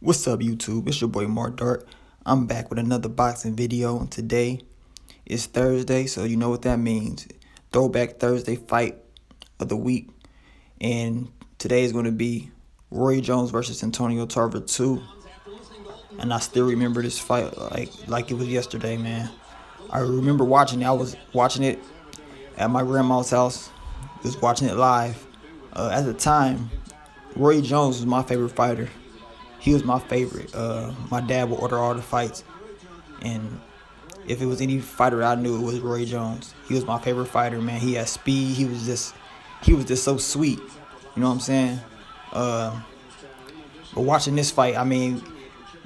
What's up, YouTube? It's your boy Mark Dart. I'm back with another boxing video, and today is Thursday, so you know what that means. Throwback Thursday fight of the week, and today is going to be Roy Jones versus Antonio Tarver 2. And I still remember this fight like it was yesterday, man. I remember watching it. I was watching it at my grandma's house. Was watching it live. At the time, Roy Jones was my favorite fighter. He was my favorite. My dad would order all the fights, and if it was any fighter I knew, it was Roy Jones. He was my favorite fighter, man. He had speed. He was just so sweet. You know what I'm saying? But watching this fight, I mean,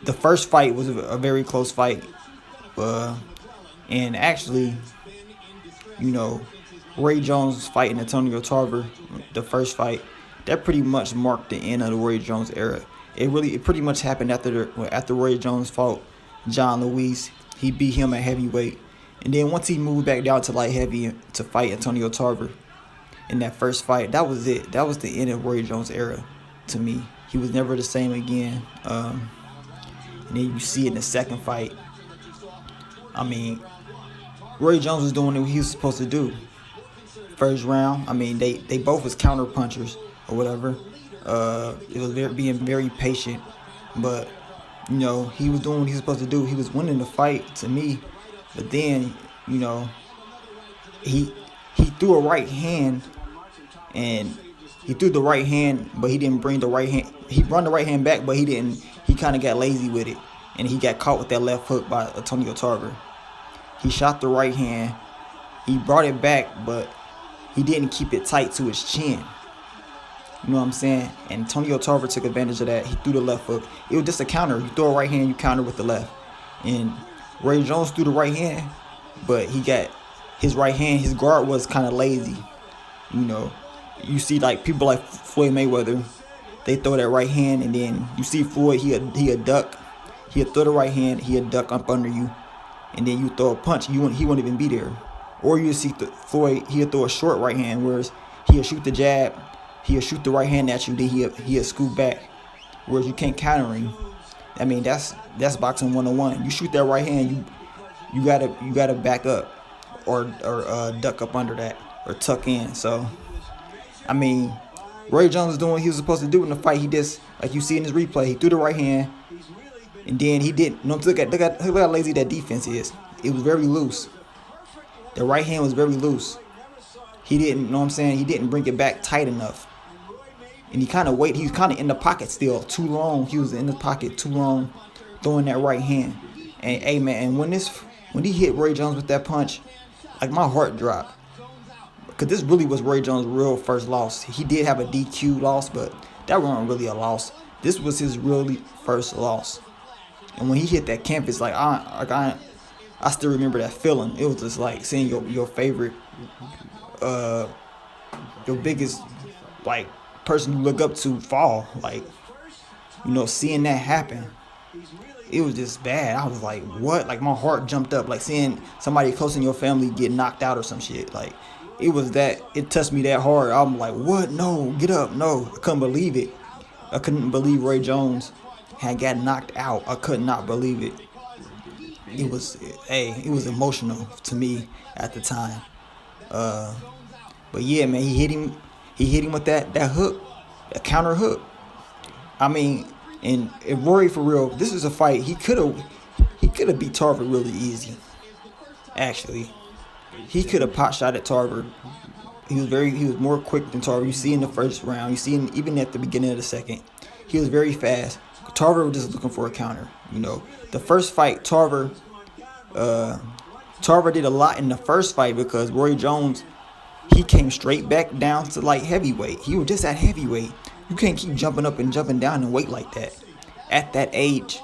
the first fight was a very close fight, and actually, you know, Roy Jones fighting Antonio Tarver, the first fight, that pretty much marked the end of the Roy Jones era. It pretty much happened after Roy Jones fought John Luis. He beat him at heavyweight, and then once he moved back down to light heavy to fight Antonio Tarver in that first fight, that was it. That was the end of Roy Jones' era to me. He was never the same again. And then you see it in the second fight. I mean, Roy Jones was doing what he was supposed to do. First round, I mean, they both was counter punchers or whatever. It was being very patient, but you know, he was doing what he was supposed to do. He was winning the fight to me, but then, you know, he threw a right hand, and he threw the right hand, but he didn't bring the right hand. He brought the right hand back, but he didn't. He kind of got lazy with it, and he got caught with that left hook by Antonio Tarver. He shot the right hand. He brought it back, but he didn't keep it tight to his chin. You know what I'm saying? And Antonio Tarver took advantage of that. He threw the left hook. It was just a counter. You throw a right hand, you counter with the left. And Roy Jones threw the right hand, but he got his right hand, his guard was kind of lazy. You know, you see like people like Floyd Mayweather, they throw that right hand, and then you see Floyd, he a duck. He'll throw the right hand, he'll duck up under you, and then you throw a punch, he won't even be there. Or you see Floyd, he'll throw a short right hand, whereas he'll shoot the jab, he'll shoot the right hand at you, then he'll scoot back, whereas you can't counter him. I mean, that's boxing 101. You shoot that right hand, you gotta back up or duck up under that or tuck in. So, I mean, Roy Jones was doing what he was supposed to do in the fight. He just, like you see in his replay, he threw the right hand, and then he didn't. You know, look how lazy that defense is. It was very loose. The right hand was very loose. He didn't, you know what I'm saying? He didn't bring it back tight enough. And he was kind of in the pocket still too long. He was in the pocket too long, throwing that right hand. And hey man, and when he hit Roy Jones with that punch, like my heart dropped. Because this really was Roy Jones' real first loss. He did have a DQ loss, but that wasn't really a loss. This was his really first loss. And when he hit that canvas, I still remember that feeling. It was just like seeing your favorite, your biggest, like, person you look up to fall. Like, you know, seeing that happen, it was just bad. I was like, what? Like, my heart jumped up. Like, seeing somebody close in your family get knocked out or some shit. Like, it touched me that hard. I'm like, what? No, get up. No, I couldn't believe it. I couldn't believe Roy Jones had got knocked out. I could not believe it. It was emotional to me at the time. But yeah, man, he hit him with that hook, that counter hook. I mean, and if Rory, for real, this is a fight he could have beat Tarver really easy. Actually, he could have pot shot at Tarver. He was more quick than Tarver. You see in the first round, you see even at the beginning of the second, he was very fast. Tarver was just looking for a counter. You know, the first fight, Tarver did a lot in the first fight because Roy Jones, he came straight back down to light heavyweight. He was just at heavyweight. You can't keep jumping up and jumping down in weight like that at that age. You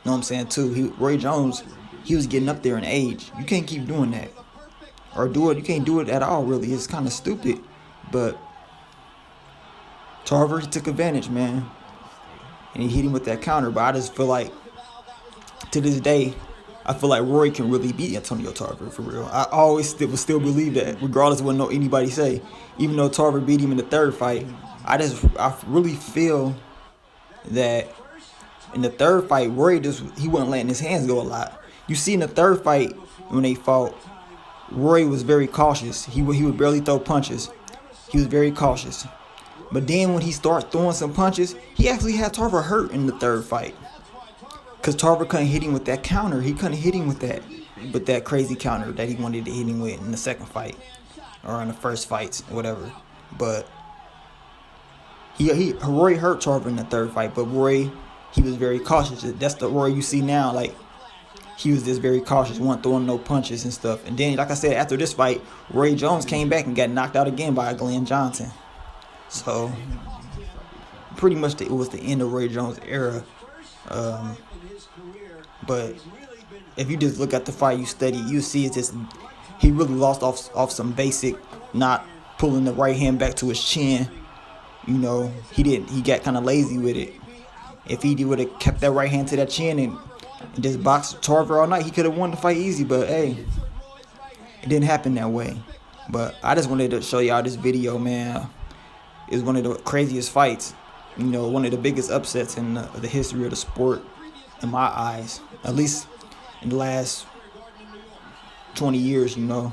know what I'm saying too? Roy Jones, he was getting up there in age. You can't keep doing that or do it. You can't do it at all. Really, it's kind of stupid. But Tarver, he took advantage, man. And he hit him with that counter. But I just feel like, to this day, I feel like Roy can really beat Antonio Tarver, for real. I always still believe that, regardless of what anybody say. Even though Tarver beat him in the third fight, I really feel that In the third fight, Rory he wasn't letting his hands go a lot. You see in the third fight when they fought, Rory was very cautious. He would barely throw punches. He was very cautious. But then when he started throwing some punches, he actually had Tarver hurt in the third fight. Because Tarver couldn't hit him with that counter. He couldn't hit him with that crazy counter that he wanted to hit him with in the second fight. Or in the first fights, or whatever. But Rory hurt Tarver in the third fight. But Rory, he was very cautious. That's the Rory you see now. Like, he was just very cautious, wasn't throwing no punches and stuff. And then, like I said, after this fight, Roy Jones came back and got knocked out again by Glenn Johnson. So, pretty much it was the end of Roy Jones' era. But if you just look at the fight, you study, you see it's just he really lost off some basic, not pulling the right hand back to his chin. You know, he got kind of lazy with it. If he would have kept that right hand to that chin and just boxed Tarver all night, he could have won the fight easy. But hey, it didn't happen that way. But I just wanted to show y'all this video, man. It's one of the craziest fights. You know, one of the biggest upsets in the history of the sport, in my eyes. At least in the last 20 years, you know.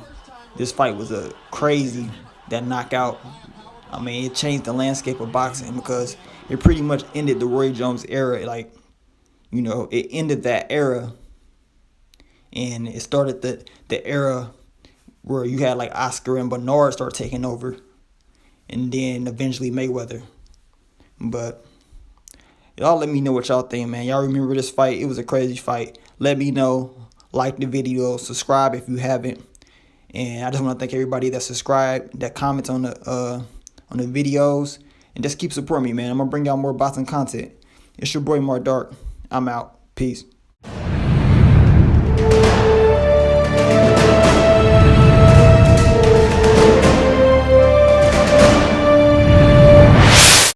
This fight was a crazy, that knockout. I mean, it changed the landscape of boxing because it pretty much ended the Roy Jones era. Like, you know, it ended that era. And it started the era where you had like Oscar and Bernard start taking over. And then eventually Mayweather. But y'all let me know what y'all think, man. Y'all remember this fight? It was a crazy fight. Let me know. Like the video. Subscribe if you haven't. And I just want to thank everybody that subscribed, that comments on the videos. And just keep supporting me, man. I'm going to bring y'all more boxing content. It's your boy Mark Dark. I'm out. Peace.